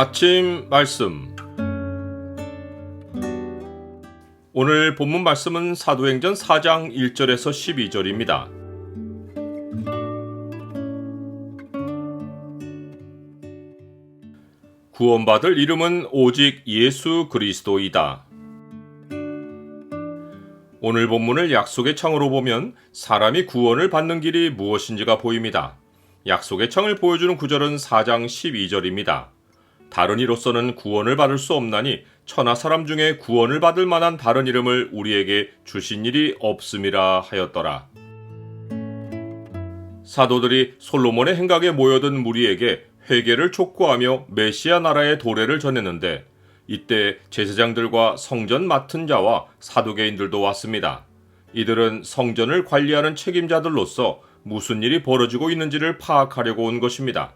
아침 말씀. 오늘 본문 말씀은 사도행전 4장 1절에서 12절입니다. 구원받을 이름은 오직 예수 그리스도이다. 오늘 본문을 약속의 창으로 보면 사람이 구원을 받는 길이 무엇인지가 보입니다. 약속의 창을 보여주는 구절은 4장 12절입니다. 다른 이로서는 구원을 받을 수 없나니 천하 사람 중에 구원을 받을 만한 다른 이름을 우리에게 주신 일이 없음이라 하였더라. 사도들이 솔로몬의 행각에 모여든 무리에게 회개를 촉구하며 메시아 나라의 도래를 전했는데 이때 제사장들과 성전 맡은 자와 사두개인들도 왔습니다. 이들은 성전을 관리하는 책임자들로서 무슨 일이 벌어지고 있는지를 파악하려고 온 것입니다.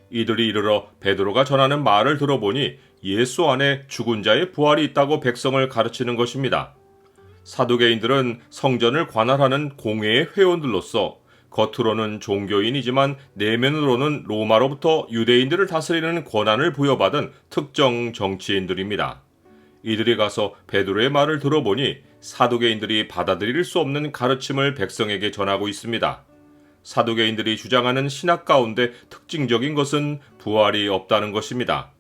이들이 이르러 베드로가 전하는 말을 들어보니 예수 안에 죽은 자의 부활이 있다고 백성을 가르치는 것입니다. 사두개인들은 성전을 관할하는 공회의 회원들로서 겉으로는 종교인이지만 내면으로는 로마로부터 유대인들을 다스리는 권한을 부여받은 특정 정치인들입니다. 이들이 가서 베드로의 말을 들어보니 사두개인들이 받아들일 수 없는 가르침을 백성에게 전하고 있습니다. 사두개인들이 주장하는 신학 가운데 특징적인 것은 부활이 없다는 것입니다.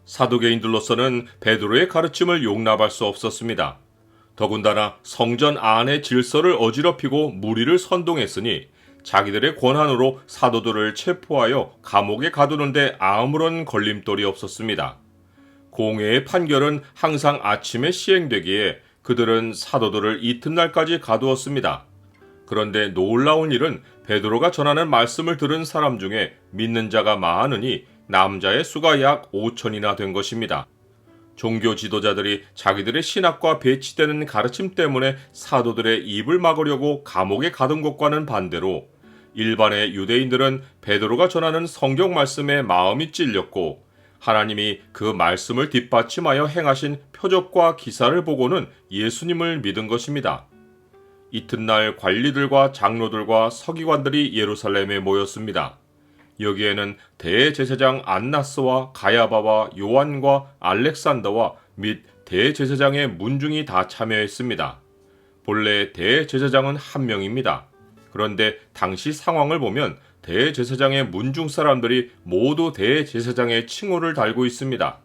사두개인들로서는 베드로의 가르침을 용납할 수 없었습니다. 더군다나 성전 안의 질서를 어지럽히고 무리를 선동했으니 자기들의 권한으로 사도들을 체포하여 감옥에 가두는데 아무런 걸림돌이 없었습니다. 공회의 판결은 항상 아침에 시행되기에 그들은 사도들을 이튿날까지 가두었습니다. 그런데 놀라운 일은 베드로가 전하는 말씀을 들은 사람 중에 믿는 자가 많으니 남자의 수가 약 5천이나 된 것입니다. 종교 지도자들이 자기들의 신학과 배치되는 가르침 때문에 사도들의 입을 막으려고 감옥에 가둔 것과는 반대로 일반의 유대인들은 베드로가 전하는 성경 말씀에 마음이 찔렸고 하나님이 그 말씀을 뒷받침하여 행하신 표적과 기사를 보고는 예수님을 믿은 것입니다. 이튿날 관리들과 장로들과 서기관들이 예루살렘에 모였습니다. 여기에는 대제사장 안나스와 가야바와 요한과 알렉산더와 및 대제사장의 문중이 다 참여했습니다. 본래 대제사장은 한 명입니다. 그런데 당시 상황을 보면 대제사장의 문중 사람들이 모두 대제사장의 칭호를 달고 있습니다.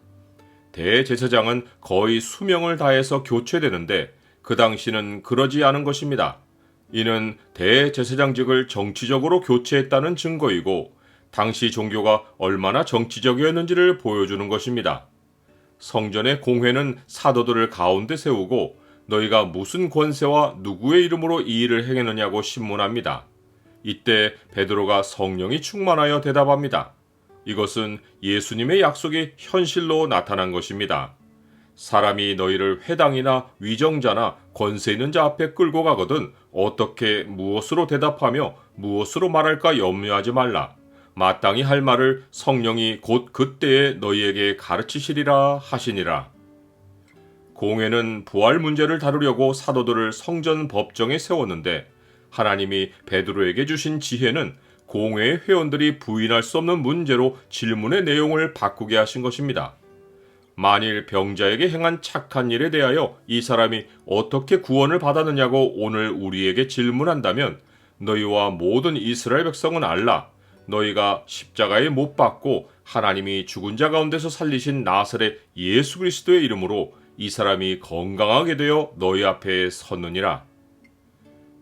대제사장은 거의 수명을 다해서 교체되는데 그 당시는 그러지 않은 것입니다. 이는 대제사장직을 정치적으로 교체했다는 증거이고 당시 종교가 얼마나 정치적이었는지를 보여주는 것입니다. 성전의 공회는 사도들을 가운데 세우고 너희가 무슨 권세와 누구의 이름으로 이 일을 행했느냐고 신문합니다. 이때 베드로가 성령이 충만하여 대답합니다. 이것은 예수님의 약속이 현실로 나타난 것입니다. 사람이 너희를 회당이나 위정자나 권세 있는 자 앞에 끌고 가거든 어떻게 무엇으로 대답하며 무엇으로 말할까 염려하지 말라. 마땅히 할 말을 성령이 곧 그때에 너희에게 가르치시리라 하시니라. 공회는 부활 문제를 다루려고 사도들을 성전 법정에 세웠는데 하나님이 베드로에게 주신 지혜는 공회의 회원들이 부인할 수 없는 문제로 질문의 내용을 바꾸게 하신 것입니다. 만일 병자에게 행한 착한 일에 대하여 이 사람이 어떻게 구원을 받았느냐고 오늘 우리에게 질문한다면 너희와 모든 이스라엘 백성은 알라. 너희가 십자가에 못 박고 하나님이 죽은 자 가운데서 살리신 나사렛 예수 그리스도의 이름으로 이 사람이 건강하게 되어 너희 앞에 섰느니라.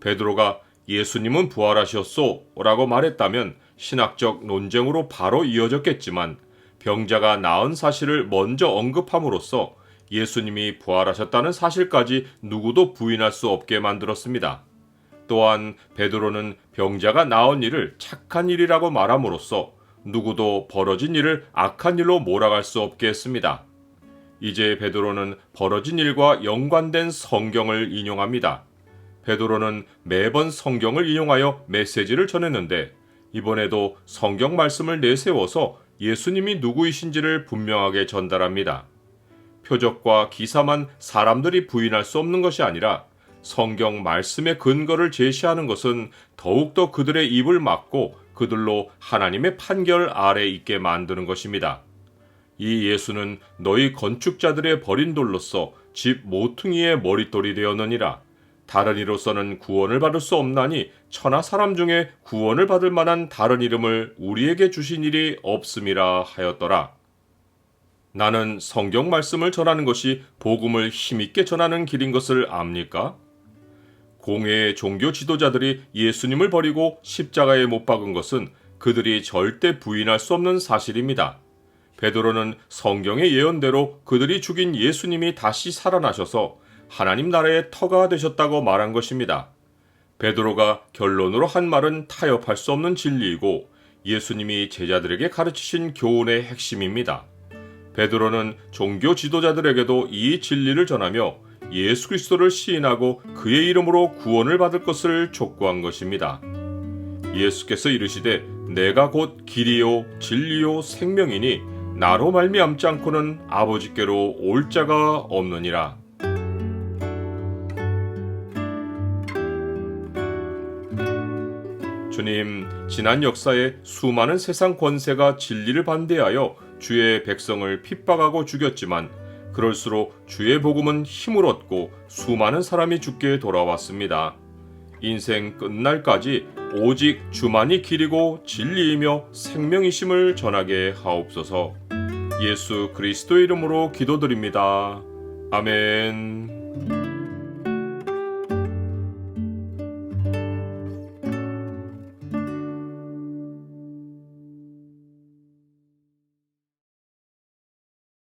베드로가 예수님은 부활하셨소 라고 말했다면 신학적 논쟁으로 바로 이어졌겠지만 병자가 나은 사실을 먼저 언급함으로써 예수님이 부활하셨다는 사실까지 누구도 부인할 수 없게 만들었습니다. 또한 베드로는 병자가 나은 일을 착한 일이라고 말함으로써 누구도 벌어진 일을 악한 일로 몰아갈 수 없게 했습니다. 이제 베드로는 벌어진 일과 연관된 성경을 인용합니다. 베드로는 매번 성경을 인용하여 메시지를 전했는데 이번에도 성경 말씀을 내세워서 예수님이 누구이신지를 분명하게 전달합니다. 표적과 기사만 사람들이 부인할 수 없는 것이 아니라 성경 말씀의 근거를 제시하는 것은 더욱더 그들의 입을 막고 그들로 하나님의 판결 아래 있게 만드는 것입니다. 이 예수는 너희 건축자들의 버린 돌로서 집 모퉁이의 머릿돌이 되었느니라. 다른 이로서는 구원을 받을 수 없나니 천하 사람 중에 구원을 받을 만한 다른 이름을 우리에게 주신 일이 없음이라 하였더라. 나는 성경 말씀을 전하는 것이 복음을 힘있게 전하는 길인 것을 압니까? 공회의 종교 지도자들이 예수님을 버리고 십자가에 못 박은 것은 그들이 절대 부인할 수 없는 사실입니다. 베드로는 성경의 예언대로 그들이 죽인 예수님이 다시 살아나셔서 하나님 나라의 터가 되셨다고 말한 것입니다. 베드로가 결론으로 한 말은 타협할 수 없는 진리이고 예수님이 제자들에게 가르치신 교훈의 핵심입니다. 베드로는 종교 지도자들에게도 이 진리를 전하며 예수 그리스도를 시인하고 그의 이름으로 구원을 받을 것을 촉구한 것입니다. 예수께서 이르시되 내가 곧 길이요 진리요 생명이니 나로 말미암지 않고는 아버지께로 올 자가 없느니라. 주님, 지난 역사에 수많은 세상 권세가 진리를 반대하여 주의 백성을 핍박하고 죽였지만 그럴수록 주의 복음은 힘을 얻고 수많은 사람이 죽게 돌아왔습니다. 인생 끝날까지 오직 주만이 길이고 진리이며 생명이심을 전하게 하옵소서. 예수 그리스도의 이름으로 기도드립니다. 아멘.